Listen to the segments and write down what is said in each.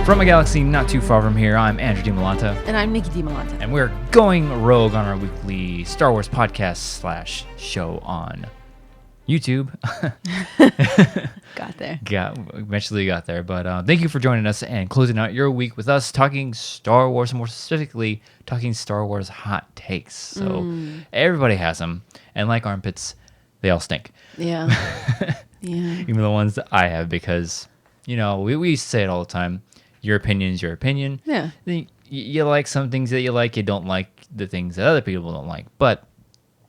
From a galaxy not too far from here, I'm Andrew Dimalanta. And I'm Nicki Dimalanta. And we're going rogue on our weekly Star Wars podcast / show on YouTube. Got there. Eventually got there. But thank you for joining us and closing out your week with us talking Star Wars, and more specifically, talking Star Wars hot takes. So everybody has them. And like armpits, they all stink. Yeah. Yeah. Even the ones that I have, because, you know, we say it all the time. Your opinion is your opinion. Yeah. You like some things that you like. You don't like the things that other people don't like. But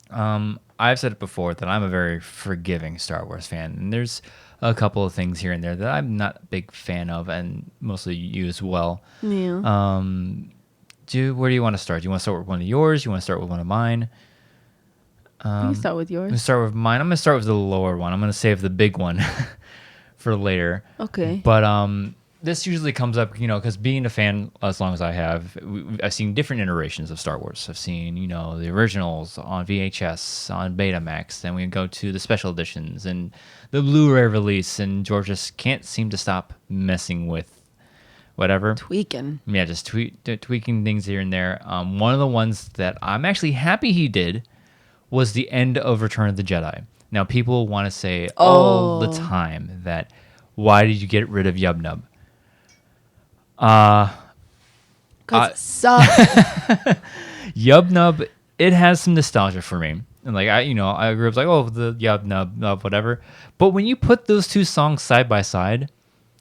I've said it before that I'm a very forgiving Star Wars fan. And there's a couple of things here and there that I'm not a big fan of, and mostly you as well. Yeah. Where do you want to start? Do you want to start with one of yours? Do you want to start with one of mine? You can start with I'm going yours. to start with mine. I'm going to start with the lower one. I'm going to save the big one for later. Okay. But this usually comes up, you know, because being a fan as long as I have, I've seen different iterations of Star Wars. I've seen, you know, the originals on VHS, on Betamax. Then we go to the special editions and the Blu-ray release. And George just can't seem to stop messing with whatever. Tweaking. Yeah, just tweaking things here and there. One of the ones that I'm actually happy he did was the end of Return of the Jedi. Now, people want to say all the time that, why did you get rid of Yub Nub? Because it sucks. Yub Nub, it has some nostalgia for me. And like I grew up like, oh, the Yub Nub, whatever. But when you put those two songs side by side,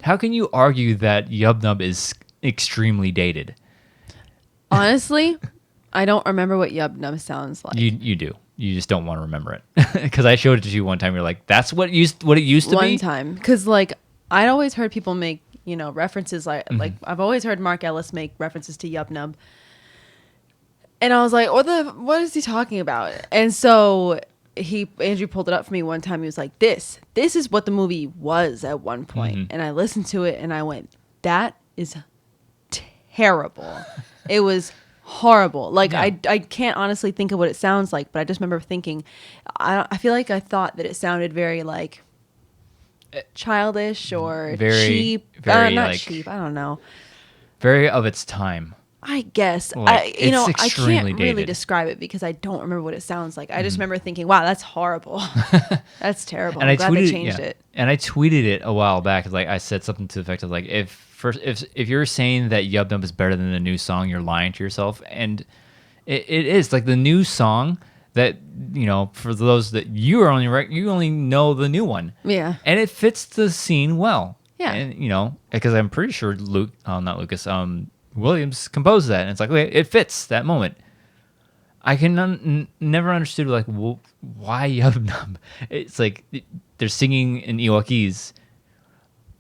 how can you argue that Yub Nub is extremely dated? Honestly, I don't remember what Yub Nub sounds like. You do. You just don't want to remember it. Because I showed it to you one time. You're like, that's what it used to be? One time. Because like, I'd always heard people make, you know, references like I've always heard Mark Ellis make references to Yub Nub. And I was like, what is he talking about? And so Andrew pulled it up for me one time. He was like, this is what the movie was at one point. And I listened to it and I went, that is terrible. It was horrible. Like, yeah. I can't honestly think of what it sounds like, but I just remember thinking, I feel like I thought that it sounded very like childish or cheap. Not like, cheap. I don't know. Very of its time. I guess. Like, I can't really describe it because I don't remember what it sounds like. I just remember thinking, wow, that's horrible. That's terrible. And I'm glad they changed it. And I tweeted it a while back. Like, I said something to the effect of like, if you're saying that Yub Nub is better than the new song, you're lying to yourself. And it is like the new song that, you know, for those that you only know the new one. Yeah. And it fits the scene well. Yeah. And, you know, because I'm pretty sure Williams composed that. And it's like, okay, it fits that moment. I can never understood, like, why Yub Nub? It's like they're singing in Ewokese.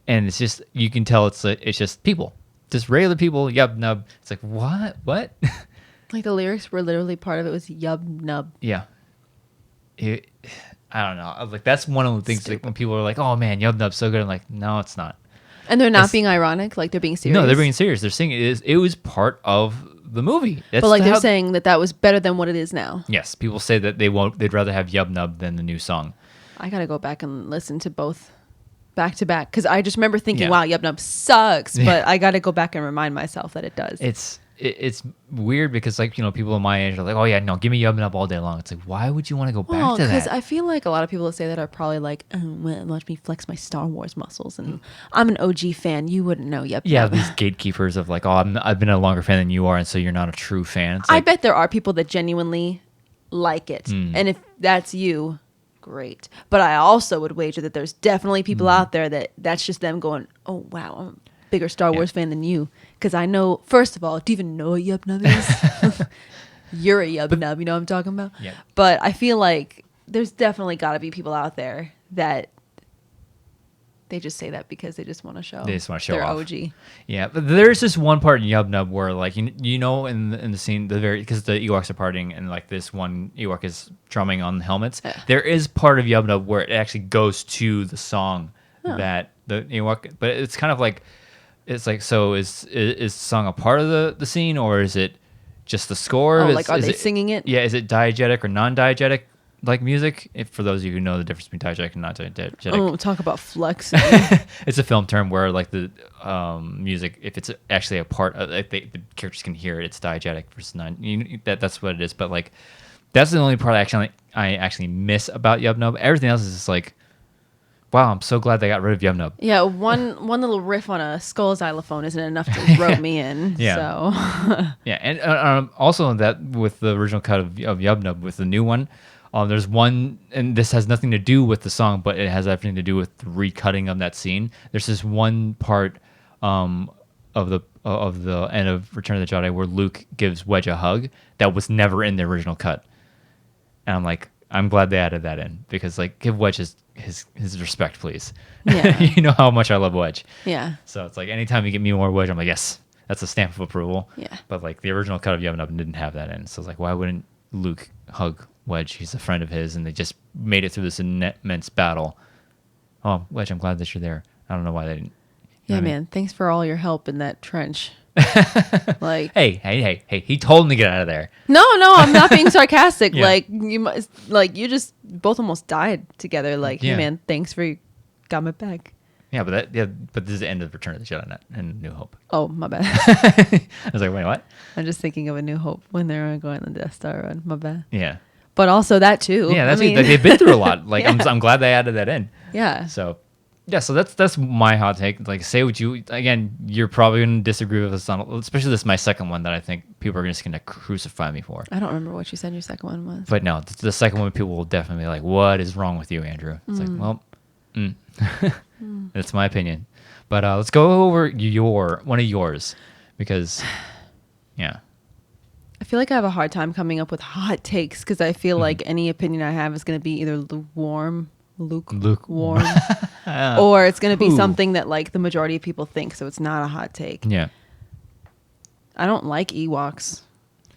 And it's just, you can tell it's just people. Just regular people, Yub Nub. It's like, what? Like the lyrics were literally part of it was Yub Nub. Yeah. I don't know. I was like, that's one of the things like, when people are like, oh man, Yub Nub's so good. I'm like, no, it's not. And they're not being ironic? Like they're being serious? No, they're being serious. They're saying it was part of the movie. But like they're saying that was better than what it is now. Yes. People say that they'd rather have Yub Nub than the new song. I got to go back and listen to both back to back. Because I just remember thinking, wow, Yub Nub sucks. But I got to go back and remind myself that it does. It's weird because, like, you know, people in my age are like, oh yeah, no, give me Yub Nub all day long. It's like, why would you want to go back to that? Because I feel like a lot of people that say that are probably like, watch me flex my Star Wars muscles, and I'm an OG fan. You wouldn't know Yub Nub. Yeah, these gatekeepers of like, oh, I've been a longer fan than you are, and so you're not a true fan. It's I like, bet there are people that genuinely like it, and if that's you, great. But I also would wager that there's definitely people out there that's just them going, oh wow, I'm a bigger Star Wars fan than you. Because I know, first of all, do you even know what Yub Nub is? You're a Yub Nub, you know what I'm talking about? Yeah. But I feel like there's definitely got to be people out there that they just say that because they just want to show. They just want to show their off. OG. Yeah, but there's this one part in Yub Nub where, like, you know, in the scene, because the Ewoks are partying and like this one Ewok is drumming on the helmets. Yeah. There is part of Yub Nub where it actually goes to the song that the Ewok, but it's kind of like. It's like, so is the song a part of the scene, or is it just the score? Oh, like, are they singing it? Yeah, is it diegetic or non-diegetic? like music. If for those of you who know the difference between diegetic and not diegetic, Oh, talk about flexing. it's a film term where like the music, if it's actually a part of like the characters can hear it, it's diegetic versus non. That's what it is. But like that's the only part I actually miss about Yub Nub. Everything else is just like, wow, I'm so glad they got rid of Yub Nub. Yeah, one little riff on a skull xylophone isn't enough to rope me in. Yeah. So Yeah, and also that with the original cut of Yub Nub, with the new one, there's one, and this has nothing to do with the song, but it has everything to do with the recutting of that scene. There's this one part of the end of Return of the Jedi where Luke gives Wedge a hug that was never in the original cut, and I'm like, I'm glad they added that in, because like, give Wedge his respect, please. Yeah. You know how much I love Wedge. yeah. So it's like anytime you get me more Wedge, I'm like, yes, that's a stamp of approval. Yeah. But like the original cut of Yub Nub didn't have that in. So it's like, why wouldn't Luke hug Wedge? He's a friend of his, and they just made it through this immense battle. Oh, Wedge, I'm glad that you're there. I don't know why they didn't. Yeah, man. Thanks for all your help in that trench. Like, Hey, he told him to get out of there. no, I'm not being sarcastic. Yeah. You just both almost died together. Like, Yeah. hey, man, thanks for got my back. Yeah, but this is the end of Return of the Jedi, not and New Hope. Oh, my bad. I was like, wait, what? I'm just thinking of A New Hope when they're going on the Death Star run. My bad. Yeah. But also that too. Yeah, that's I mean, they've been through a lot. Like, Yeah. I'm glad they added that in. yeah. So, yeah, so that's my hot take. Like, say what you, again, you're probably going to disagree with us on, especially this is my second one that I think people are just going to crucify me for. I don't remember what you said your second one was. But no, the second one, people will definitely be like, what is wrong with you, Andrew? It's like, well, that's my opinion. But let's go over one of yours, because, yeah. I feel like I have a hard time coming up with hot takes because I feel like any opinion I have is going to be either lukewarm, or it's going to be Ooh. something that like the majority of people think, so it's not a hot take. Yeah. I don't like Ewoks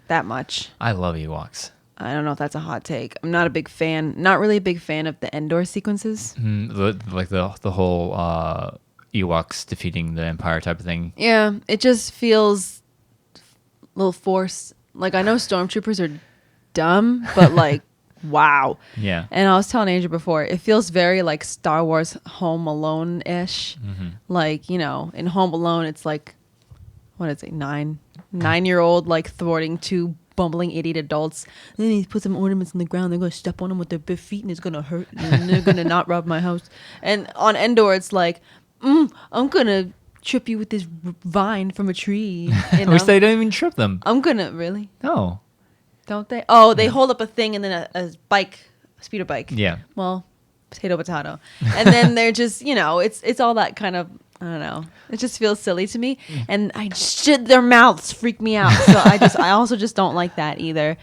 that much. I love Ewoks. I don't know if that's a hot take. I'm not really a big fan of the Endor sequences. Like the whole Ewoks defeating the Empire type of thing. Yeah, it just feels a little forced. Like, I know stormtroopers are dumb, but like, wow. Yeah. And I was telling Andrew before, it feels very like Star Wars Home Alone-ish. Mm-hmm. Like, you know, in Home Alone, it's like, what is it, 9-year-old like thwarting two bumbling idiot adults. And then he puts some ornaments in the ground. They're going to step on them with their bare feet and it's going to hurt. And they're going to not rob my house. And on Endor, it's like, I'm going to trip you with this vine from a tree. You know? Which they don't even trip them. I'm going to, really? No. Don't they? Oh, they hold up a thing and then a speeder bike. Yeah. Well, potato. And then they're just, you know, it's all that kind of, I don't know. It just feels silly to me. And their mouths freak me out. So I also just don't like that either.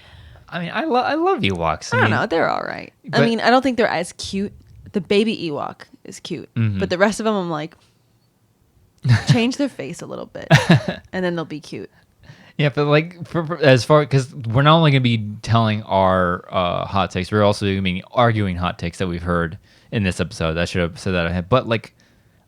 I mean, I love Ewoks. I don't know. They're all right. I mean, I don't think they're as cute. The baby Ewok is cute. But the rest of them, I'm like, change their face a little bit. And then they'll be cute. Yeah, but like as far, because we're not only going to be telling our hot takes, we're also going to be arguing hot takes that we've heard in this episode. I should have said that ahead. But like,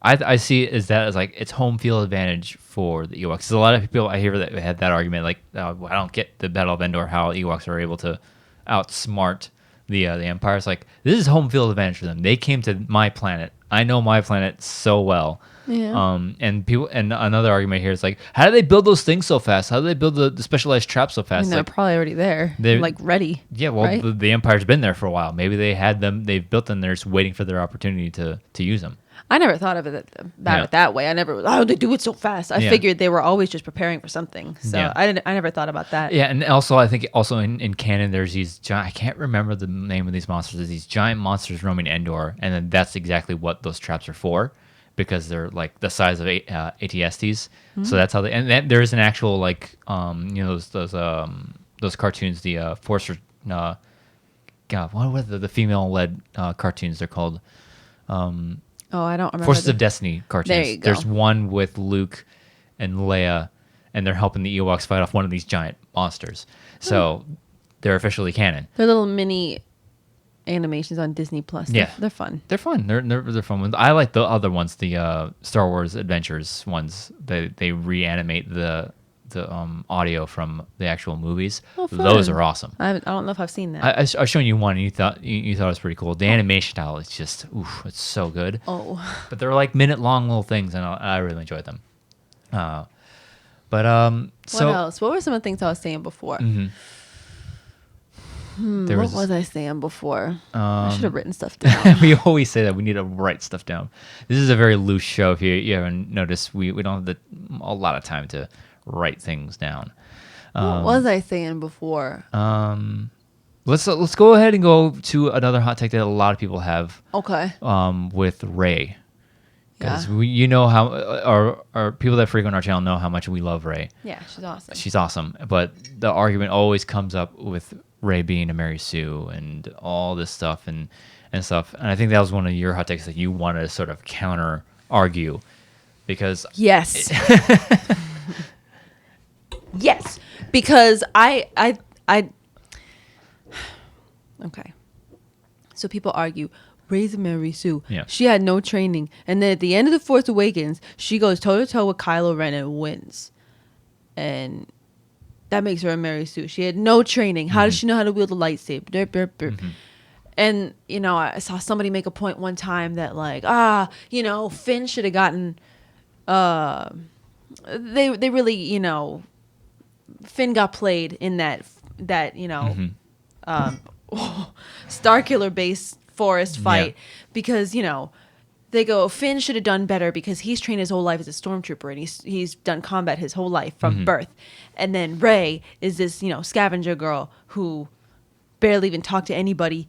I see it as like it's home field advantage for the Ewoks. Because a lot of people I hear that had that argument, like, I don't get the Battle of Endor, how Ewoks are able to outsmart the Empire. It's like, this is home field advantage for them. They came to my planet. I know my planet so well. Yeah. And another argument here is like, how do they build those things so fast? How do they build the specialized traps so I fast? mean, they're Like, probably already there. they're- Like, ready. yeah, well, right? the Empire's been there for a while. Maybe they had them, they've built them, they're just waiting for their opportunity to use them. I never thought of it that way. I never, they do it so fast. I Yeah. figured they were always just preparing for something. So Yeah. I never thought about that. Yeah, and also I think also in canon there's these giant, I can't remember the name of these monsters. There's these giant monsters roaming Endor, and then that's exactly what those traps are for, because they're like the size of ATSTs. So that's how they. And then there's an actual like those cartoons, the Force. God, what were the female led cartoons? They're called. Oh, I don't remember. Forces of Destiny cartoons. There you go. There's one with Luke and Leia, and they're helping the Ewoks fight off one of these giant monsters. So they're officially canon. They're little mini animations on Disney Plus. Yeah. They're fun. They're fun. They're fun ones. I like the other ones, the Star Wars Adventures ones. They reanimate the audio from the actual movies. Oh, fun. Those are awesome. I don't know if I've seen that. I was showing you one, and you thought it was pretty cool. The animation style is just, it's so good. Oh. But they're like minute-long little things, and I really enjoyed them. So what else? What were some of the things I was saying before? Mm-hmm. What was I saying before? I should have written stuff down. We always say that we need to write stuff down. This is a very loose show. If you haven't noticed, we don't have a lot of time to write things down. What was I saying before? Let's go ahead and go to another hot take that a lot of people have. Okay. With Ray, because Yeah. how our people that frequent our channel know how much we love Ray. Yeah, she's awesome. She's awesome, but the argument always comes up with Ray being a Mary Sue and all this stuff and stuff. And I think that was one of your hot takes that you wanted to sort of counter argue, because Yes. Yes, because I okay. So people argue, Ray's Mary Sue. Yeah. She had no training, and then at the end of the Force Awakens, she goes toe to toe with Kylo Ren and wins, and that makes her a Mary Sue. She had no training. How does she know how to wield a lightsaber? Derp, derp, derp. Mm-hmm. And I saw somebody make a point one time that Finn should have gotten. They really Finn got played in that Starkiller base forest fight because they go, Finn should have done better because he's trained his whole life as a stormtrooper and he's done combat his whole life from birth. And then Rey is this scavenger girl who barely even talked to anybody,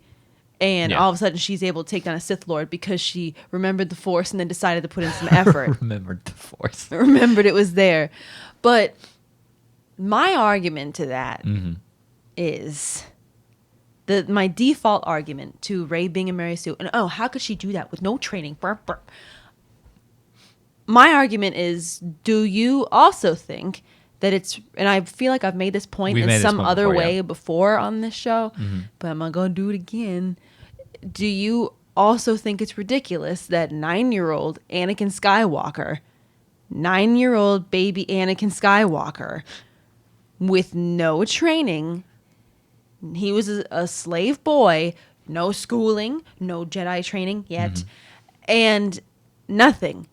and all of a sudden she's able to take down a Sith Lord because she remembered the Force and then decided to put in some effort. Remembered the Force. Remembered it was there. But my argument to that is my default argument to Rey being a Mary Sue, and how could she do that with no training? Burp, burp. My argument is, do you also think that it's, and I feel like I've made this point in some other way before on this show, but I'm not going to do it again. Do you also think it's ridiculous that 9-year-old Anakin Skywalker, 9-year-old baby Anakin Skywalker, with no training, he was a slave boy, no schooling, no Jedi training yet, and nothing,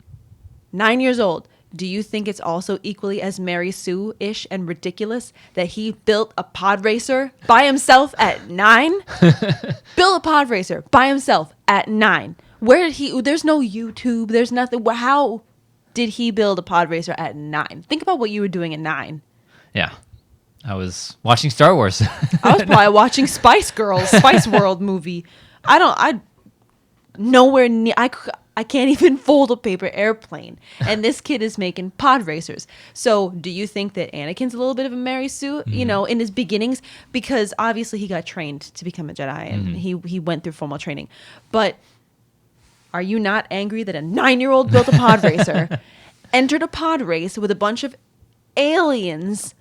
9 years old, do you think it's also equally as Mary Sue-ish and ridiculous that he built a pod racer by himself at 9? Built a pod racer by himself at 9. Where did he? There's no YouTube. There's nothing. How did he build a pod racer at 9? Think about what you were doing at 9. Yeah. I was watching Star Wars. I was probably watching Spice World movie. Nowhere near. I can't even fold a paper airplane. And this kid is making pod racers. So do you think that Anakin's a little bit of a Mary Sue, in his beginnings? Because obviously he got trained to become a Jedi and he went through formal training. But are you not angry that a 9-year-old built a pod racer, entered a pod race with a bunch of aliens,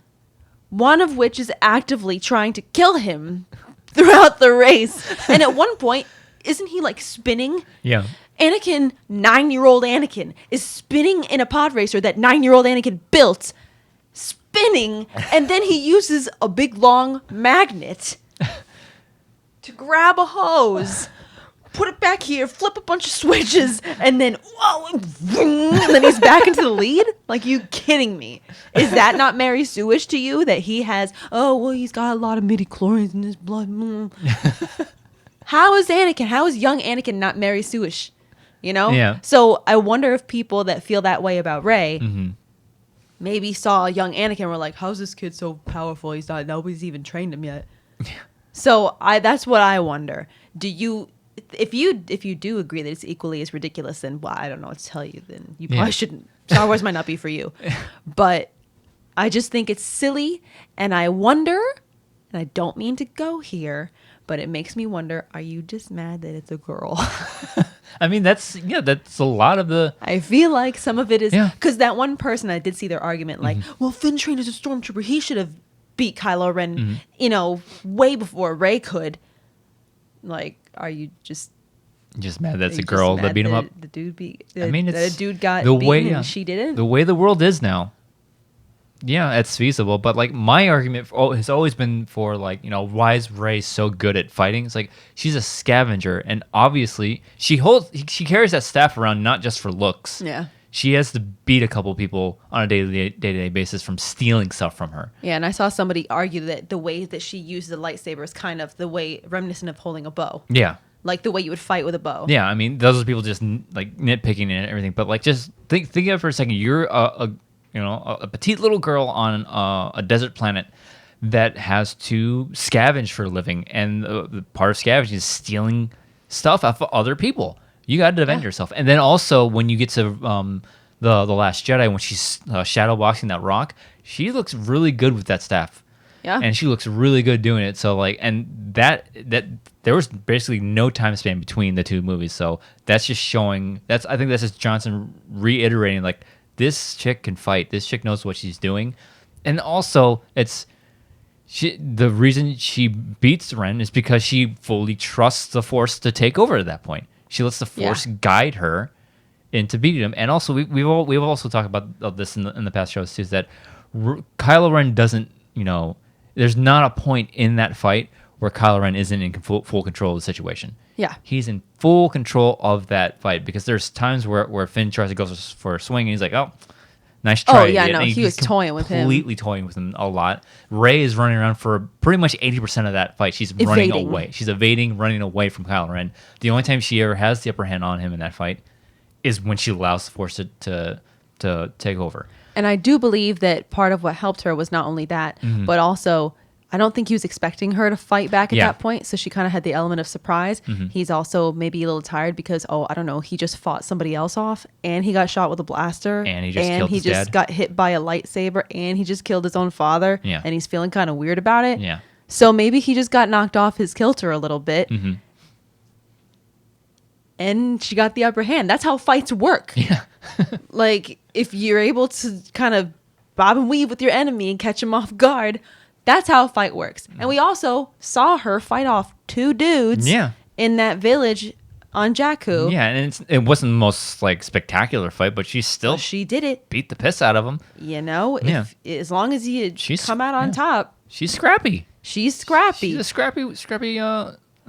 one of which is actively trying to kill him throughout the race? And at one point, isn't he spinning? Yeah. Anakin, 9-year-old Anakin, is spinning in a pod racer that 9-year-old Anakin built, spinning, and then he uses a big long magnet to grab a hose, put it back here, flip a bunch of switches, and then and then he's back into the lead? Like, you kidding me? Is that not Mary Sue-ish to you, that he has, he's got a lot of midi-chlorians in his blood? How is young Anakin not Mary Sue-ish? Yeah. So I wonder if people that feel that way about Rey maybe saw young Anakin and were like, how's this kid so powerful? Nobody's even trained him yet. So that's what I wonder. Do you, if you do agree that it's equally as ridiculous, then I don't know what to tell you. Then you probably shouldn't. Star Wars might not be for you. But I just think it's silly, and I wonder, and I don't mean to go here, but it makes me wonder, are you just mad that it's a girl? I mean, that's a lot of the... I feel like some of it is... Because that one person, I did see their argument, well, Finn trained as a stormtrooper. He should have beat Kylo Ren, way before Rey could. Are you just mad that's a girl that beat him up? The dude beat... I mean, that a dude got the beaten way, and she didn't? The way the world is now, Yeah, it's feasible, but like my argument has always been for like, why is Rey so good at fighting? It's like she's a scavenger, and obviously she carries that staff around not just for looks. Yeah. She has to beat a couple people on a day-to-day basis from stealing stuff from her. Yeah, and I saw somebody argue that the way that she used the lightsaber is kind of the way reminiscent of holding a bow. Yeah. Like the way you would fight with a bow. Yeah, I mean, those are people just like nitpicking and everything, but like just think of it for a second. You're a petite little girl on a desert planet that has to scavenge for a living, and the part of scavenging is stealing stuff off of other people. You got to defend yourself, and then also when you get to the Last Jedi, when she's shadow boxing that rock, she looks really good with that staff. Yeah, and she looks really good doing it. So like, and that there was basically no time span between the two movies. So that's just showing. I think that's just Johnson reiterating like, this chick can fight. This chick knows what she's doing, and also the reason she beats Ren is because she fully trusts the Force to take over at that point. She lets the Force guide her into beating him, and also we've also talked about this in the past shows too. Is that Kylo Ren doesn't, there's not a point in that fight where Kylo Ren isn't in full control of the situation. Yeah, he's in full control of that fight, because there's times where Finn tries to go for a swing and he's like, oh, nice try. Oh yeah, no, he was toying with him. Completely toying with him a lot. Rey is running around for pretty much 80% of that fight. She's running away. She's evading, running away from Kylo Ren. The only time she ever has the upper hand on him in that fight is when she allows the Force to take over. And I do believe that part of what helped her was not only that, but also I don't think he was expecting her to fight back at that point, so she kind of had the element of surprise. He's also maybe a little tired because, I don't know, he just fought somebody else off, and he got shot with a blaster, and he just got hit by a lightsaber, and he just killed his own father, and he's feeling kind of weird about it. Yeah. So maybe he just got knocked off his kilter a little bit, and she got the upper hand. That's how fights work. Yeah. Like, if you're able to kind of bob and weave with your enemy and catch him off guard, that's how a fight works. And we also saw her fight off two dudes in that village on Jakku. Yeah, and it wasn't the most like spectacular fight, but she did it. Beat the piss out of him. As long as you come out on top. She's scrappy. She's scrappy. She's a scrappy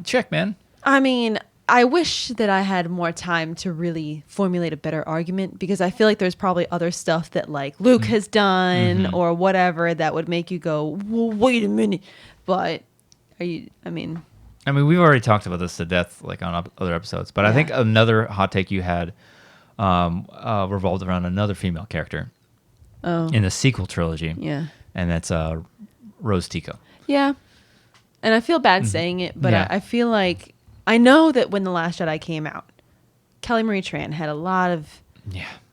chick, man. I mean, I wish that I had more time to really formulate a better argument, because I feel like there's probably other stuff that like Luke has done or whatever that would make you go, well, wait a minute. But I mean, we've already talked about this to death, like on other episodes. But I think another hot take you had revolved around another female character in the sequel trilogy. Yeah, and that's Rose Tico. Yeah, and I feel bad saying it, but I feel like, I know that when The Last Jedi came out, Kelly Marie Tran had a lot of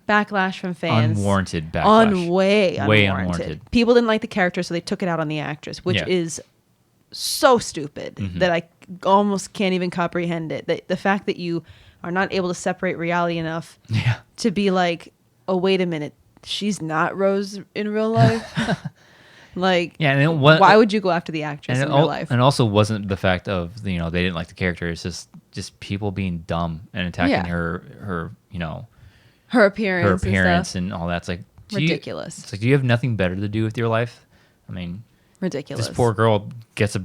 backlash from fans. Unwarranted backlash. Way unwarranted. People didn't like the character, so they took it out on the actress, which is so stupid that I almost can't even comprehend it. The fact that you are not able to separate reality enough to be like, oh, wait a minute, she's not Rose in real life? Like, why would you go after the actress in real life? And also wasn't the fact of, they didn't like the character. It's just people being dumb and attacking her her appearance and all that. It's like, ridiculous. It's like, do you have nothing better to do with your life? I mean, ridiculous. This poor girl gets a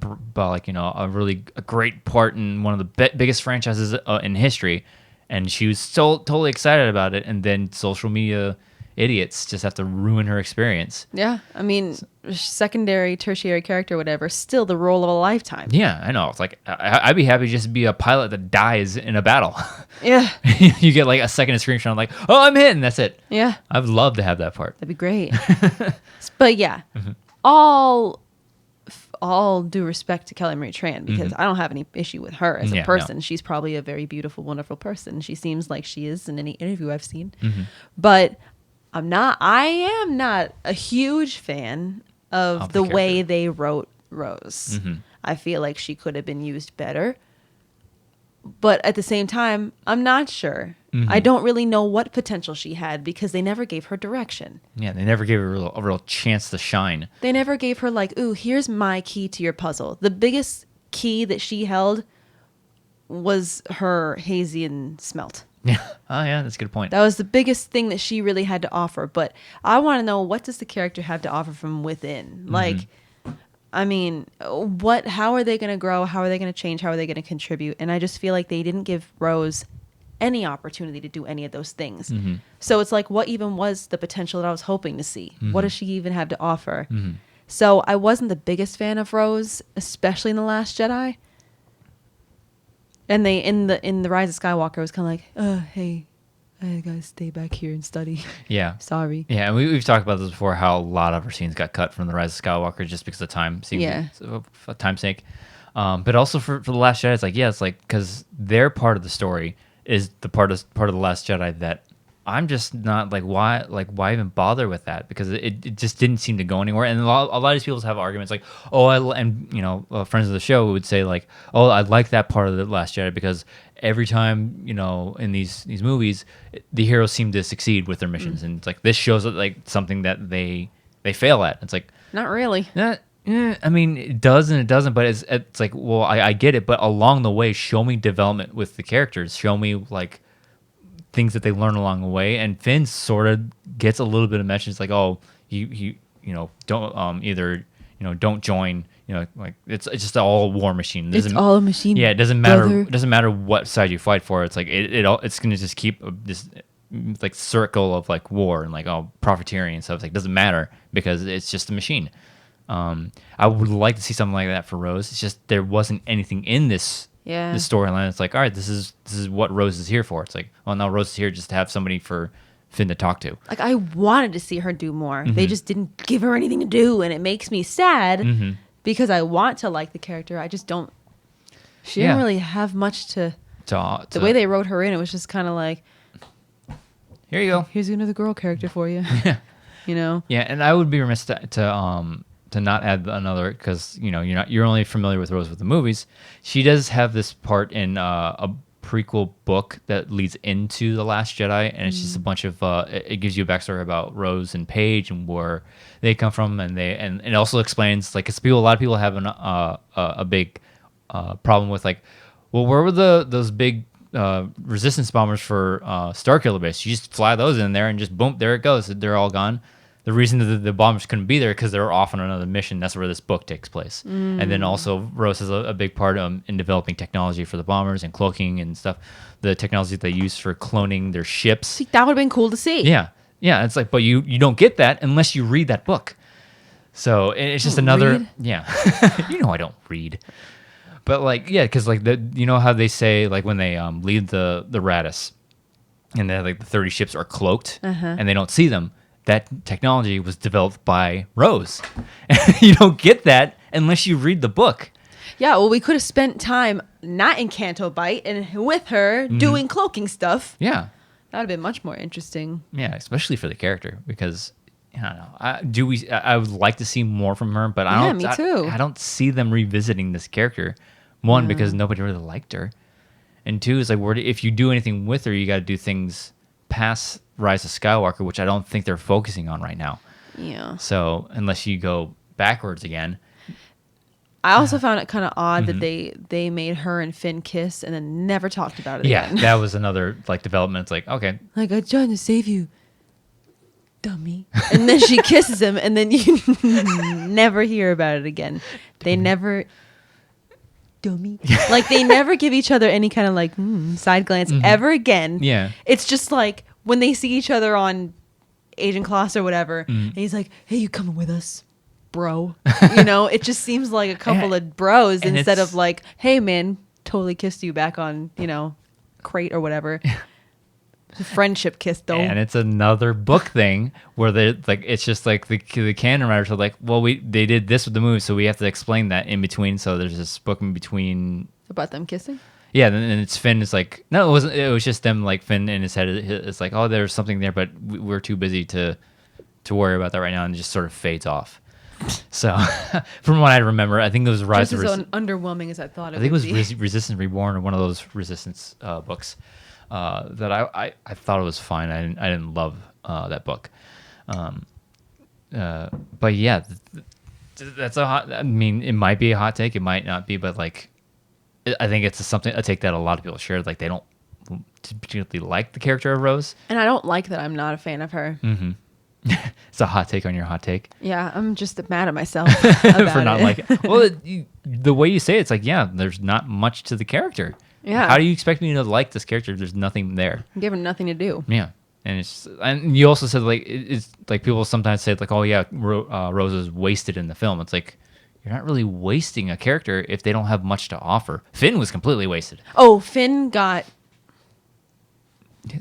great part in one of the biggest franchises in history, and she was so totally excited about it, and then social media idiots just have to ruin her experience. Yeah, I mean, secondary, tertiary character, whatever, still the role of a lifetime. Yeah, I know. It's like, I'd be happy just to be a pilot that dies in a battle. Yeah. You get like a second screenshot, I'm like, oh, I'm hit, and that's it. Yeah. I'd love to have that part. That'd be great. But yeah, all due respect to Kelly Marie Tran, because I don't have any issue with her as a person. No. She's probably a very beautiful, wonderful person. She seems like she is in any interview I've seen. But I am not a huge fan of the way they wrote Rose. I feel like she could have been used better. But at the same time, I'm not sure. I don't really know what potential she had, because they never gave her direction. Yeah, they never gave her a real chance to shine. They never gave her like, ooh, here's my key to your puzzle. The biggest key that she held was her Hazian smelt. Yeah. Oh, yeah, that's a good point. That was the biggest thing that she really had to offer. But I want to know, what does the character have to offer from within? Like, I mean, how are they going to grow? How are they going to change? How are they going to contribute? And I just feel like they didn't give Rose any opportunity to do any of those things. So it's like, what even was the potential that I was hoping to see? What does she even have to offer? So I wasn't the biggest fan of Rose, especially in The Last Jedi. And they in the Rise of Skywalker, it was kind of like, hey, I gotta stay back here and study. Yeah. Sorry. Yeah, and we've talked about this before, how a lot of our scenes got cut from The Rise of Skywalker just because of time. For time's sake. But also for The Last Jedi, it's like, because their part of the story is the part of The Last Jedi that I'm just not like, why even bother with that? Because it just didn't seem to go anywhere. And a lot of these people have arguments like, friends of the show would say like, oh, I like that part of The Last Jedi because every time, in these movies, the heroes seem to succeed with their missions. And it's like, this shows like something that they fail at. It's like, Not really. I mean, it does and it doesn't, but it's like, well, I get it, but along the way, show me development with the characters. Show me like things that they learn along the way. And Finn sort of gets a little bit of mention. It's like, oh, he don't either don't join. Like it's just all war machine. It's all a machine. Yeah, it doesn't matter. Brother. It doesn't matter what side you fight for. It's like it's gonna just keep this like circle of like war and like profiteering and stuff. It's like, doesn't matter because it's just a machine. I would like to see something like that for Rose. It's just there wasn't anything in this storyline. It's like, all right, this is what Rose is here for. It's like, well, now Rose is here just to have somebody for Finn to talk to. Like, I wanted to see her do more. They just didn't give her anything to do, and it makes me sad because I want to like the character. I just don't. She didn't really have much to. The way they wrote her in, it was just kind of like, here you go. Here's another girl character for you. Yeah, and I would be remiss to not add another, because you're only familiar with Rose with the movies. She does have this part in a prequel book that leads into The Last Jedi, and it's just a bunch of it gives you a backstory about Rose and Paige and where they come from, and it also explains, like, because a lot of people have a big problem with, like, well, where were those big resistance bombers for Starkiller Base? You just fly those in there and just boom, there it goes. They're all gone. The reason that the bombers couldn't be there because they were off on another mission. That's where this book takes place. And then also Rose has a big part in developing technology for the bombers and cloaking and stuff. The technology they use for cloning their ships. See, that would have been cool to see. Yeah. It's like, but you don't get that unless you read that book. So it's just another. Read? Yeah. I don't read. But like, yeah, because like how they say, like, when they lead the Radis and they like the 30 ships are cloaked and they don't see them. That technology was developed by Rose. You don't get that unless you read the book. Yeah, well, we could have spent time not in Canto Bight and with her doing cloaking stuff. Yeah. That would have been much more interesting. Yeah, especially for the character, because I don't know. I would like to see more from her, but I don't. Me too. I don't see them revisiting this character. One, because nobody really liked her, and two, is like, if you do anything with her, you got to do things past Rise of Skywalker, which I don't think they're focusing on right now. Yeah. So unless you go backwards again. I also found it kind of odd that they made her and Finn kiss and then never talked about it again. Yeah, that was another like development. It's like, okay. Like, I'm trying to save you, dummy. And then she kisses him, and then you never hear about it again. They never... Dummy. Like, they never give each other any kind of like side glance ever again. Yeah. It's just like when they see each other on Agent Kloss or whatever, and he's like, hey, you coming with us, bro? It just seems like a couple of bros instead of like, hey, man, totally kissed you back on, crate or whatever. It's a friendship kiss, though. And it's another book thing where they like, it's just like the canon writers are like, well, they did this with the movie, so we have to explain that in between. So there's this book in between About them kissing? Yeah, and it's Finn is like, no, it wasn't. It was just them, like, Finn in his head. It's like, oh, there's something there, but we're too busy to worry about that right now, and it just sort of fades off. So, from what I remember, I think it was Rise of Resistance. Underwhelming as I thought it I think would it was Resistance Reborn, or one of those Resistance books that I thought it was fine. I didn't love that book. But yeah, that's a hot. I mean, it might be a hot take. It might not be, but like, I think it's a take that a lot of people share. Like, they don't particularly like the character of Rose. And I don't like that I'm not a fan of her. It's a hot take on your hot take. Yeah, I'm just mad at myself about For not it. liking it. Well, the way you say it's like, yeah, there's not much to the character. Yeah. How do you expect me to like this character if there's nothing there? I'm given nothing to do. Yeah. And you also said like it's like people sometimes say like, oh yeah, Rose is wasted in the film. It's like you're not really wasting a character if they don't have much to offer. Finn was completely wasted. Oh, Finn got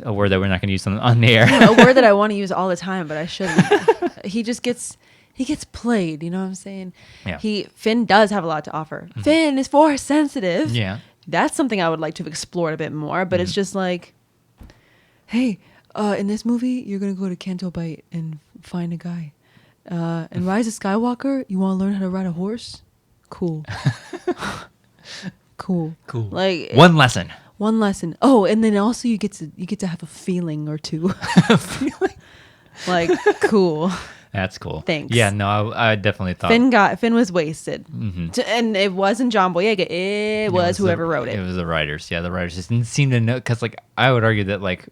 A word that we're not going to use on the air. a word that I want to use all the time, but I shouldn't. He gets played. You know what I'm saying? Yeah. Finn does have a lot to offer. Finn is force sensitive. Yeah. That's something I would like to have explored a bit more. But it's just like, hey, in this movie, you're gonna go to Canto Bight and find a guy. And Rise of Skywalker, you want to learn how to ride a horse? Cool. Cool. Like One lesson. one lesson. Oh, and then also you get to have a feeling or two. Like, cool. That's cool. Thanks. Yeah, no, I definitely thought Finn was wasted. And it wasn't John Boyega. It was whoever wrote it. It was the writers. Yeah, the writers just didn't seem to know, because like I would argue that like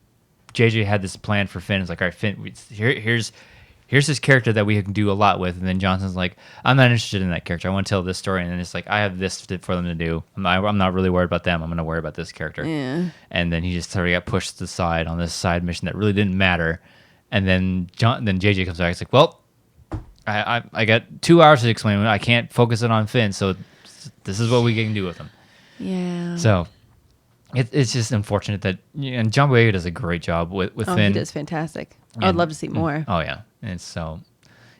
JJ had this plan for Finn. It's like, all right, Finn, here's this character that we can do a lot with, and then Johnson's like, I'm not interested in that character. I want to tell this story, and then it's like, I have this for them to do. I'm not really worried about them. I'm going to worry about this character. Yeah. And then he just sort of got pushed to the side on this side mission that really didn't matter. And then JJ comes back. It's like, well, I got 2 hours to explain it. I can't focus it on Finn, so this is what we can do with him. Yeah. So it's just unfortunate that, and John Boyega does a great job with Finn. He does fantastic. I would love to see more. Oh yeah, and so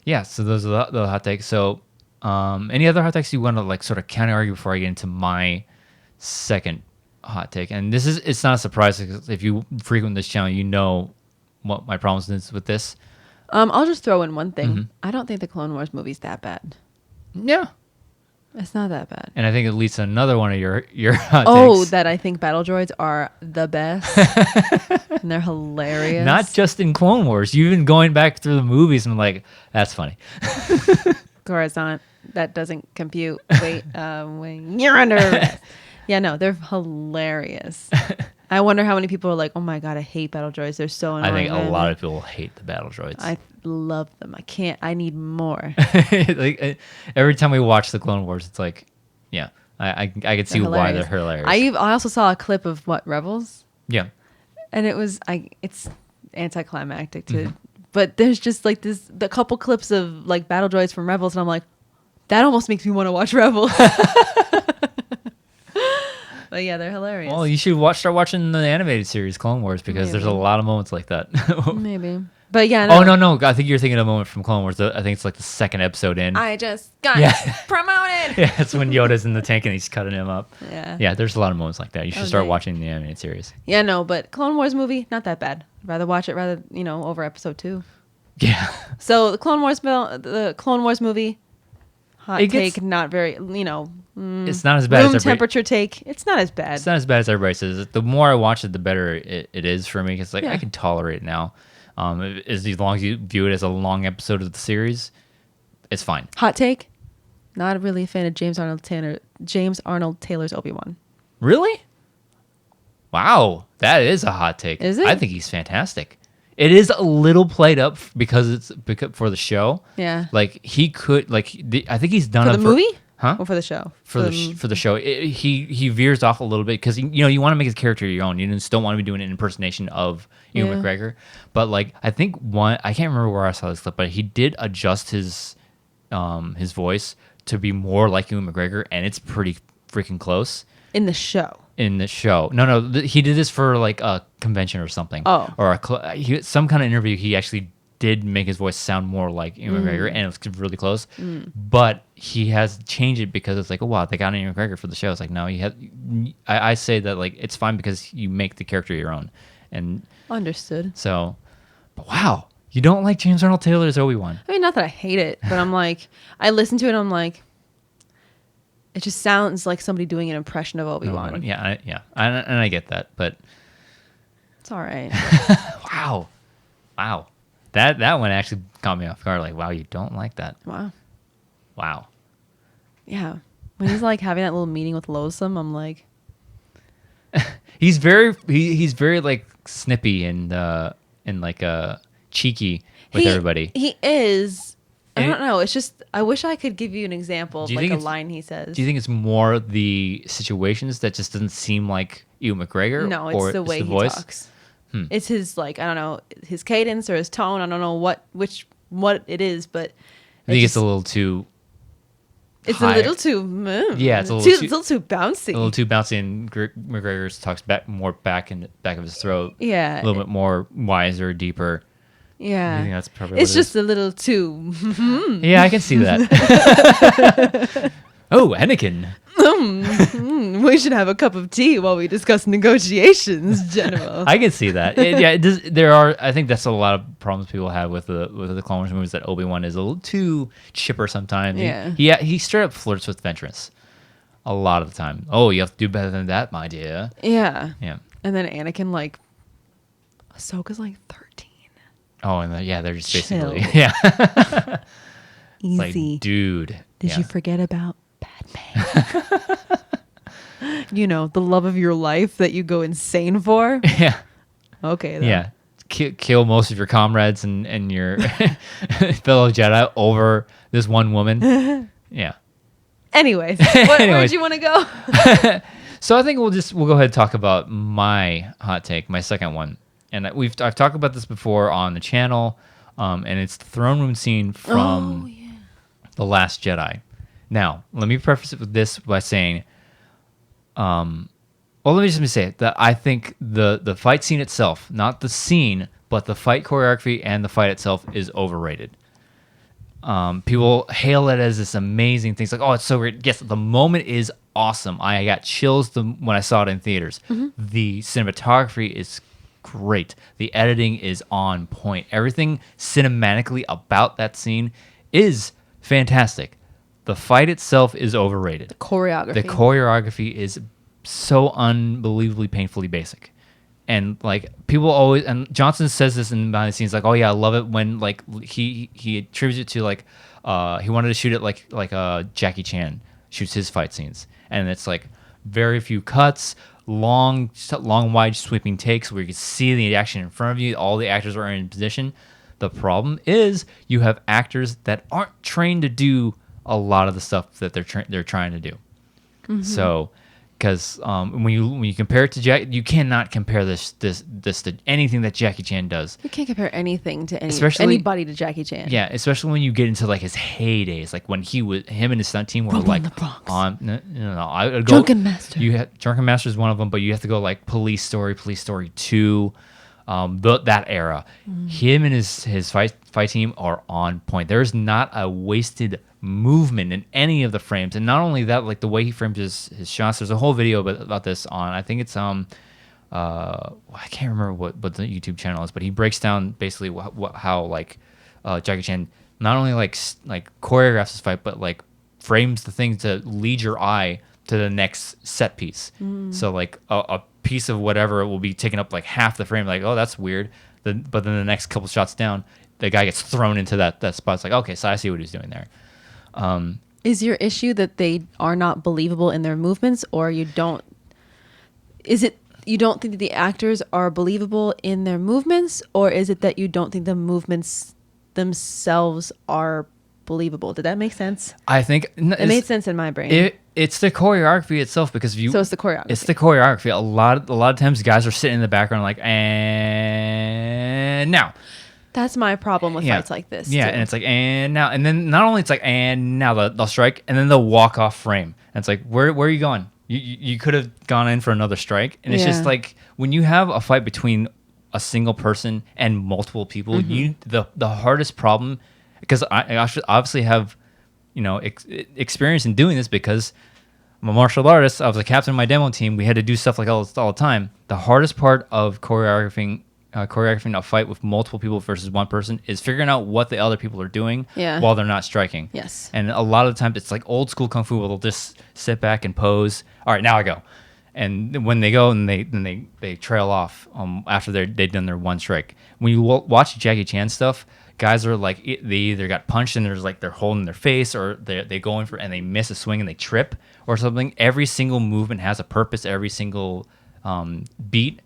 yeah, so those are the hot takes. So any other hot takes you want to like sort of counter argue before I get into my second hot take? And it's not a surprise, because if you frequent this channel, you know what my problem is with this. I'll just throw in one thing. I don't think the Clone Wars movie's that bad. Yeah. It's not that bad. And I think it leads to another one of your hot takes. That I think battle droids are the best. And they're hilarious. Not just in Clone Wars. You've been going back through the movies and like, that's funny. Coruscant. That doesn't compute. Wait, you're under arrest. Yeah, no, they're hilarious. I wonder how many people are like, oh my God, I hate battle droids. They're so annoying. I think a lot of people hate the battle droids. I love them. I need more. Like every time we watch the Clone Wars, it's like, yeah, I could see why they're hilarious. I also saw a clip of Rebels. Yeah. And it's anticlimactic too. But there's just like the couple clips of like battle droids from Rebels, and I'm like, that almost makes me want to watch Rebels. But yeah, they're hilarious. Well, you should start watching the animated series Clone Wars, because there's a lot of moments like that. Maybe. But yeah, no. Oh no! I think you're thinking of a moment from Clone Wars. I think it's like the second episode in. I just got promoted. Yeah, it's when Yoda's in the tank and he's cutting him up. Yeah. Yeah, there's a lot of moments like that. You should start watching the animated series. Yeah, no, but Clone Wars movie, not that bad. I'd rather watch it over episode 2. Yeah. So the Clone Wars movie, hot take, not very, it's not as bad room as temperature take. It's not as bad. It's not as bad as everybody says. The more I watch it, the better it is for me. Because I can tolerate it now. As long as you view it as a long episode of the series, it's fine. Hot take, not really a fan of James Arnold Taylor's Obi-Wan. Really? Wow, that is a hot take. Is it? I think he's fantastic. It is a little played up because for the show. Yeah. Like he could I think he's done for it the movie. Huh? Or for the show? For the show, he veers off a little bit because you want to make his character your own. You just don't want to be doing an impersonation of Ewan McGregor. But like I think I can't remember where I saw this clip, but he did adjust his voice to be more like Ewan McGregor, and it's pretty freaking close. In the show. No, he did this for like a convention or something. Oh. Or some kind of interview. He actually did make his voice sound more like Ewan McGregor, and it was really close. But he has changed it because it's like, oh wow, they got Ewan McGregor for the show. It's like, no, I say that like it's fine because you make the character your own. And understood. So, but wow, you don't like James Arnold Taylor's Obi-Wan? I mean, not that I hate it, but I'm like, I listen to it, and I'm like, it just sounds like somebody doing an impression of Obi-Wan. Yeah, and I get that, but it's all right. Wow. That one actually caught me off guard. Like, wow, you don't like that? Wow. Yeah. When he's like having that little meeting with Loathsome, I'm like, he's very like snippy and like cheeky with everybody. He is. I And don't know. It's just I wish I could give you an example of Do you like think a it's- line he says. Do you think it's more the situations that just doesn't seem like Ewan McGregor? No, it's or the way the he voice? talks. It's his like I don't know his cadence or his tone. I don't know what it is, but I think it's a little too. it's high. a little too Yeah, it's a little too bouncy. A little too bouncy, and McGregor talks back of his throat. Yeah, a little bit more wiser, deeper. yeah. I think that's probably It's what it just a little too. Yeah, I can see that. Oh, Anakin. We should have a cup of tea while we discuss negotiations, General. I can see that. It does. I think that's a lot of problems people have with the Clone Wars movies. That Obi-Wan is a little too chipper sometimes. Yeah. He straight up flirts with Ventress a lot of the time. Oh, you have to do better than that, my dear. Yeah. Yeah. And then Anakin like, Ahsoka's like 13. Oh, and they're just Chill. basically yeah. Easy. Like, dude. Did you forget about Padme? You know, the love of your life that you go insane for? Yeah. Okay, then. Yeah. Kill most of your comrades and your fellow Jedi over this one woman. Yeah. Anyways, where'd you want to go? So I think we'll go ahead and talk about my hot take, my second one. And I've talked about this before on the channel, and it's the throne room scene from The Last Jedi. Now, let me preface it with this by saying, well, let me just say it, that I think the fight scene itself, not the scene, but the fight choreography and the fight itself is overrated. People hail it as this amazing thing. It's like, oh, it's so great. Yes, the moment is awesome. I got chills when I saw it in theaters. The cinematography is great. The editing is on point. Everything cinematically about that scene is fantastic. The fight itself is overrated. Choreography. The choreography is so unbelievably painfully basic. And like people always, and Johnson says this in behind the scenes, like, oh yeah, I love it when like he attributes it to like he wanted to shoot it like Jackie Chan shoots his fight scenes, and it's like very few cuts, long wide sweeping takes where you can see the action in front of you. All the actors are in position. The problem is you have actors that aren't trained to do a lot of the stuff that they're trying to do. So. Because when you compare it to Jack, you cannot compare this to anything that Jackie Chan does. You can't compare anything to Especially- anybody to Jackie Chan. Yeah, especially when you get into like his heydays, like when him and his stunt team were Rumble in like the Bronx. on no, I would go, Drunken Master. Drunken Master is one of them, but you have to go like Police Story 2, that era. Him and his fight team are on point. There is not a wasted movement in any of the frames, and not only that, like the way he frames his shots. There's a whole video about this on, I think it's I can't remember what the YouTube channel is, but he breaks down basically how like Jackie Chan not only like choreographs his fight, but like frames the thing to lead your eye to the next set piece. So like a piece of whatever will be taking up like half the frame, like, oh, that's weird. But then the next couple shots down, the guy gets thrown into that spot. It's like, okay, so I see what he's doing there. Is your issue that they are not believable in their movements, or you don't? Is it you don't think that the actors are believable in their movements, or is it that you don't think the movements themselves are believable? Did that make sense? I think It made sense in my brain. It's the choreography itself, because So it's the choreography. It's the choreography. A lot of times, guys are sitting in the background like, and now. That's my problem with fights like this. Yeah, too. and it's like, and now, and then not only it's like, and now they'll strike, and then they'll walk off frame, and it's like, where are you going? You could have gone in for another strike, and it's just like when you have a fight between a single person and multiple people, the hardest problem, because I obviously have, experience in doing this because I'm a martial artist. I was a captain of my demo team. We had to do stuff like all the time. The hardest part of choreographing a fight with multiple people versus one person is figuring out what the other people are doing while they're not striking. Yes. And a lot of the times it's like old school kung fu where they'll just sit back and pose. All right, now I go. And when they go and they trail off after they've done their one strike. When you watch Jackie Chan stuff, guys are like, they either got punched and there's like they're holding their face, or they go in for and they miss a swing and they trip or something. Every single movement has a purpose. Every single beat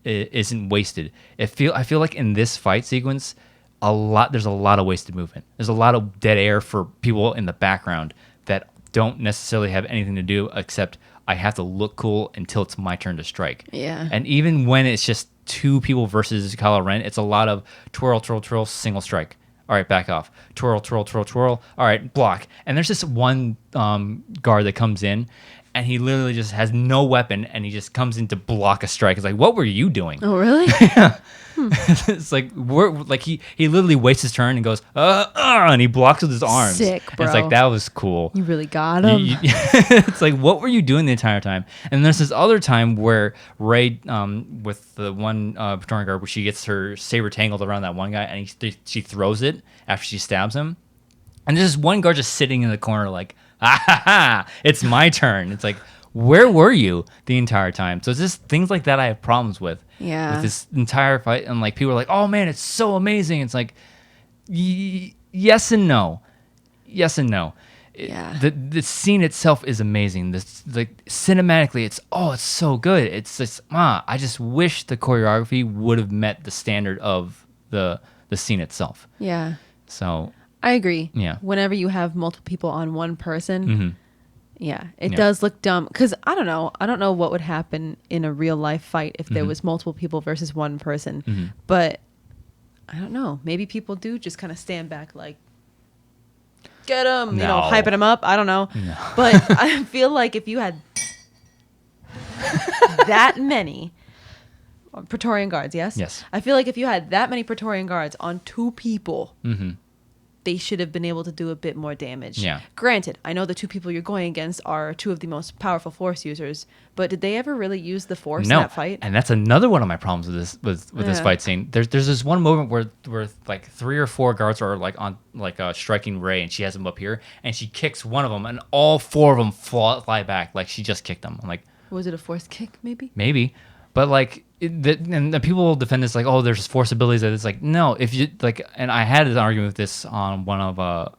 isn't wasted. I feel like in this fight sequence, there's a lot of wasted movement. There's a lot of dead air for people in the background that don't necessarily have anything to do except I have to look cool until it's my turn to strike. Yeah. And even when it's just two people versus Kylo Ren, it's a lot of twirl, twirl, twirl, single strike. All right, back off. Twirl, twirl, twirl, twirl. All right, block. And there's just one guard that comes in, and he literally just has no weapon, and he just comes in to block a strike. It's like, what were you doing? Oh, really? Yeah. It's like he literally wastes his turn and goes and he blocks with his arms. Sick, And bro. it's like, that was cool. You really got him. It's like, what were you doing the entire time? And there's this other time where Rey, with the one Praetorian Guard, where she gets her saber tangled around that one guy, and she throws it after she stabs him. And there's this one guard just sitting in the corner like, ah ha ha, it's my turn. It's like, where were you the entire time? So it's just things like that I have problems with. Yeah. With this entire fight. And like, people are like, oh man, it's so amazing. It's like, yes and no. Yes and no. Yeah. The scene itself is amazing. Like cinematically, it's so good. It's just I just wish the choreography would have met the standard of the scene itself. Yeah. So I agree. Yeah. Whenever you have multiple people on one person, yeah, it Yeah. does look dumb. Because I don't know what would happen in a real life fight if there was multiple people versus one person. But I don't know. Maybe people do just kind of stand back like, get him, No. hyping him up. I don't know. No. But I feel like if you had that many Praetorian guards, yes? Yes. I feel like if you had that many Praetorian guards on two people, they should have been able to do a bit more damage. Yeah. Granted, I know the two people you're going against are two of the most powerful Force users, but did they ever really use the Force in that fight? And that's another one of my problems with this fight scene. There's this one moment where like 3 or 4 guards are like on like striking Rey, and she has them up here, and she kicks one of them, and all 4 of them fly back like she just kicked them. I'm like, Was it a Force kick, maybe? maybe, but like, and the people will defend this like, oh, there's Force abilities. That it's like, no, if you like, and I had an argument with this on one of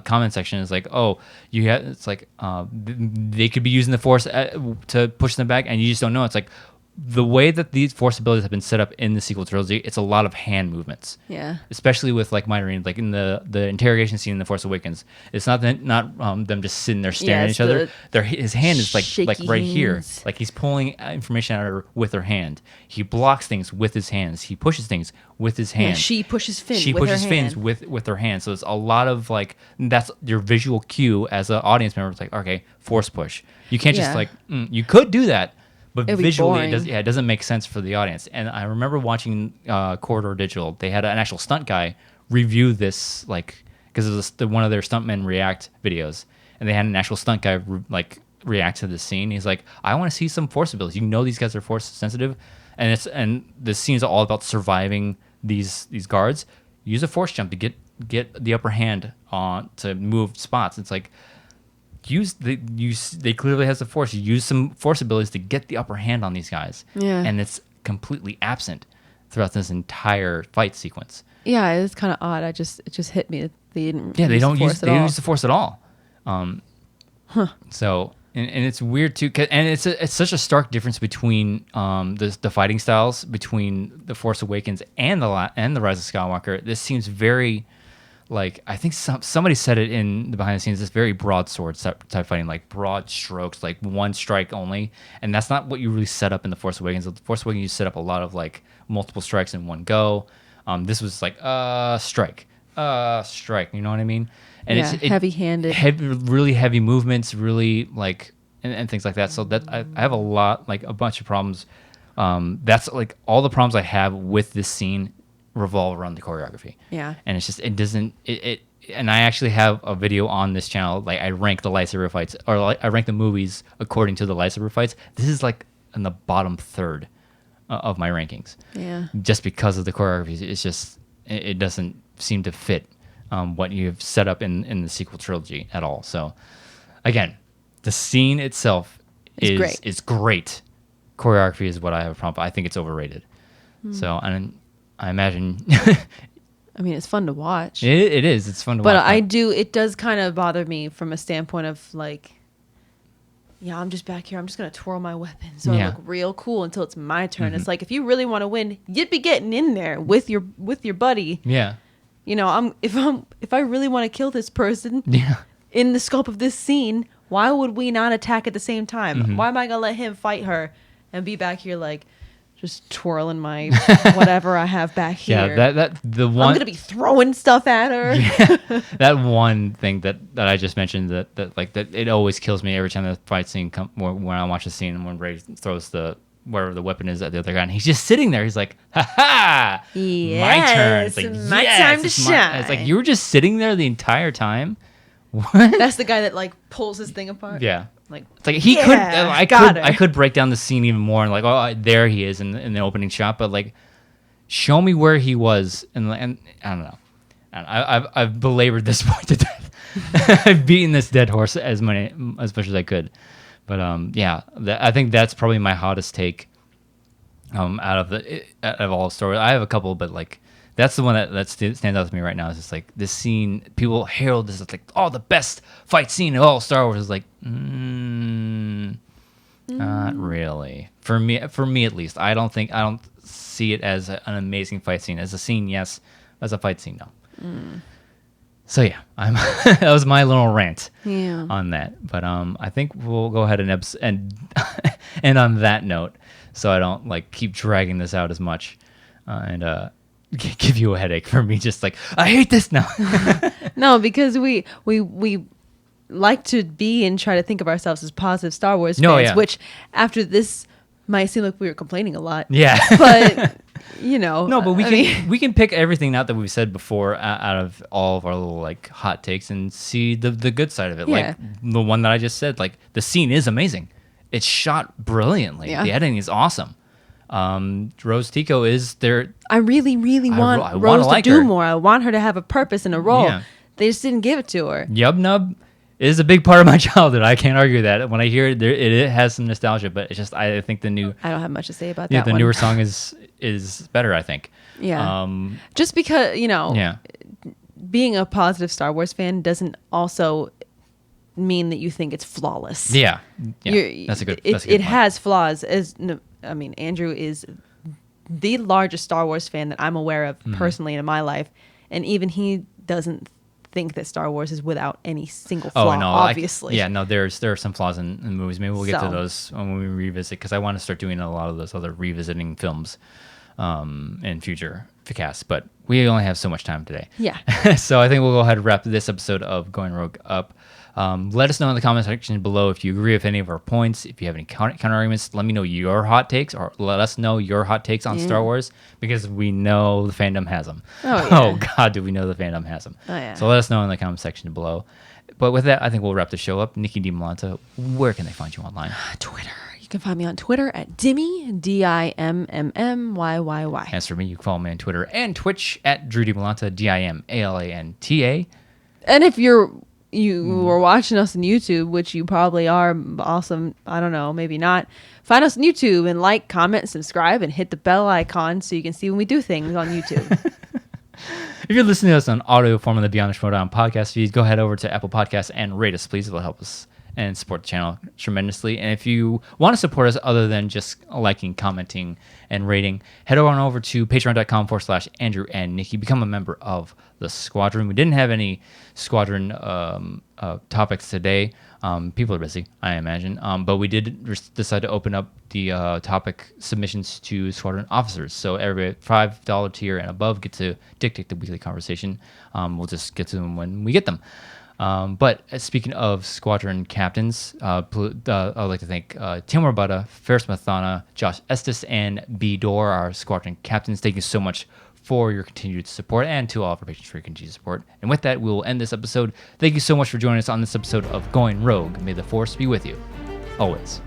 comment section. It's like, oh, it's like they could be using the Force to push them back, and you just don't know. It's like, the way that these Force abilities have been set up in the sequel trilogy, it's a lot of hand movements. Yeah. Especially with like Myron, like in the interrogation scene in The Force Awakens, it's not them just sitting there staring at each other. His hand is like right here, hands. like he's pulling information out of her with her hand. He blocks things with his hands. He pushes things with his hand. Yeah, she pushes Finn. She with pushes her fins hand. with her hand. So it's a lot of like, that's your visual cue as an audience member. It's like, okay, Force push. You can't just Yeah. like you could do that. But It'd be visually, boring. it doesn't make sense for the audience. And I remember watching Corridor Digital. They had an actual stunt guy review this, like, because it was one of their stuntmen react videos, and they had an actual stunt guy react to this scene. He's like, I want to see some Force abilities. You know, these guys are Force sensitive, and this scene is all about surviving these guards. Use a Force jump to get the upper hand on to move spots. It's like, they clearly has the Force. You use some Force abilities to get the upper hand on these guys. Yeah. And it's completely absent throughout this entire fight sequence. Yeah, it's kind of odd. It just hit me that they didn't. Yeah, they don't the use Force at all. the Force at all. So and it's weird too, and it's such a stark difference between the fighting styles between the Force Awakens and the Rise of Skywalker. This seems very, like, I think somebody said it in the behind the scenes, this very broadsword type fighting, like broad strokes, like one strike only. And that's not what you really set up in The Force Awakens. The Force Awakens, you set up a lot of like multiple strikes in one go. This was like, strike, you know what I mean? And Yeah, it's heavy-handed. really heavy movements, really like, and things like that. So that I have a bunch of problems. That's like all the problems I have with this scene revolve around the choreography. Yeah. And it's just, and I actually have a video on this channel. Like, I rank the lightsaber fights, or I rank the movies according to the lightsaber fights. This is like in the bottom third of my rankings. Yeah. Just because of the choreography. It's just, it doesn't seem to fit what you've set up in the sequel trilogy at all. So again, the scene itself is great. Choreography is what I have a problem with. I think it's overrated. So, and I imagine I mean, it's fun to watch. it is. It's fun to But watch. it does kind of bother me from a standpoint of like, yeah, I'm just back here. I'm just gonna twirl my weapon so I Yeah. look real cool until it's my turn. It's like if you really want to win, you'd be getting in there with your buddy. Yeah. You know, if I really want to kill this person Yeah. in the scope of this scene, why would we not attack at the same time? Why am I gonna let him fight her and be back here like just twirling my whatever I have back here? Yeah, that the one I'm gonna be throwing stuff at her. yeah, that one thing that I just mentioned that it always kills me every time the fight scene when I watch the scene and when Ray throws the whatever the weapon is at the other guy and he's just sitting there. He's like, ha ha, my turn. It's like my time to shine. It's like you were just sitting there the entire time. What? That's the guy that like pulls his thing apart. Yeah. Like It's like he could. I could break down the scene even more and like, oh, there he is in the opening shot, but like, show me where he was, and I don't know. I've belabored this point to death. I've beaten this dead horse as much as I could, but yeah, I think that's probably my hottest take. Out of all the stories, I have a couple, but like that's the one that stands out to me right now. Is just like this scene. People herald this as like, oh, the best fight scene of all Star Wars. Is like, not really. For me at least. I don't see it as an amazing fight scene. As a scene, yes. As a fight scene, no. So yeah, that was my little rant on that. But I think we'll go ahead and end on that note, so I don't like keep dragging this out as much, and give you a headache for me. Just like I hate this now. No, because we like to be and try to think of ourselves as positive Star Wars fans, which after this might seem like we were complaining a lot. Yeah, but you know, no, but we can pick everything out that we've said before out of all of our little like hot takes and see the good side of it. Yeah. Like the one that I just said, like the scene is amazing. It's shot brilliantly. Yeah. The editing is awesome. Rose Tico is there. I really want I Rose wanna to like do her. more. I want her to have a purpose and a role. Yeah. They just didn't give it to her. Yub Nub is a big part of my childhood. I can't argue that. When I hear it, it has some nostalgia, but it's just I think the new I don't have much to say about yeah that the one. newer song is better. I think. Yeah. Just because, you know, Yeah. being a positive Star Wars fan doesn't also mean that you think it's flawless. Yeah. That's a good. It point. has flaws. I mean, Andrew is the largest Star Wars fan that I'm aware of personally in my life, and even he doesn't think that Star Wars is without any single flaw. Oh no! Obviously, there are some flaws in movies. Maybe we'll get to So. those when we revisit because I want to start doing a lot of those other revisiting films in future casts. But we only have so much time today. Yeah. So I think we'll go ahead and wrap this episode of Going Rogue up. Let us know in the comment section below if you agree with any of our points. If you have any counter arguments, let me know your hot takes, or let us know your hot takes on Star Wars because we know the fandom has them. Oh, yeah. Oh God, do we know the fandom has them? Oh, yeah. So let us know in the comment section below. But with that, I think we'll wrap the show up. Nicki Dimalanta, where can they find you online? Twitter. You can find me on Twitter at Dimmy, DIMMMYYY. As for me, you can follow me on Twitter and Twitch at Drew Dimalanta, DIMALANTA. And if you were watching us on YouTube, which you probably are, awesome. I don't know, maybe not. Find us on YouTube and like, comment, subscribe, and hit the bell icon so you can see when we do things on YouTube. If you're listening to us on audio form of the Beyond the Schmodown podcast feed, go head over to Apple Podcasts and rate us, please. It'll help us and support the channel tremendously. And if you want to support us other than just liking, commenting, and rating, head on over to patreon.com/Andrew and Nikki. Become a member of the Squadron. We didn't have any Squadron topics today. People are busy, I imagine. But we did decide to open up the topic submissions to Squadron officers. So everybody $5 tier and above get to dictate the weekly conversation. We'll just get to them when we get them. But speaking of Squadron captains, I'd like to thank Tim Warbutta, Ferris Mathana, Josh Estes, and B. Door, our Squadron captains. Thank you so much for your continued support and to all of our patrons for your continued support. And with that, we will end this episode. Thank you so much for joining us on this episode of Going Rogue. May the Force be with you always.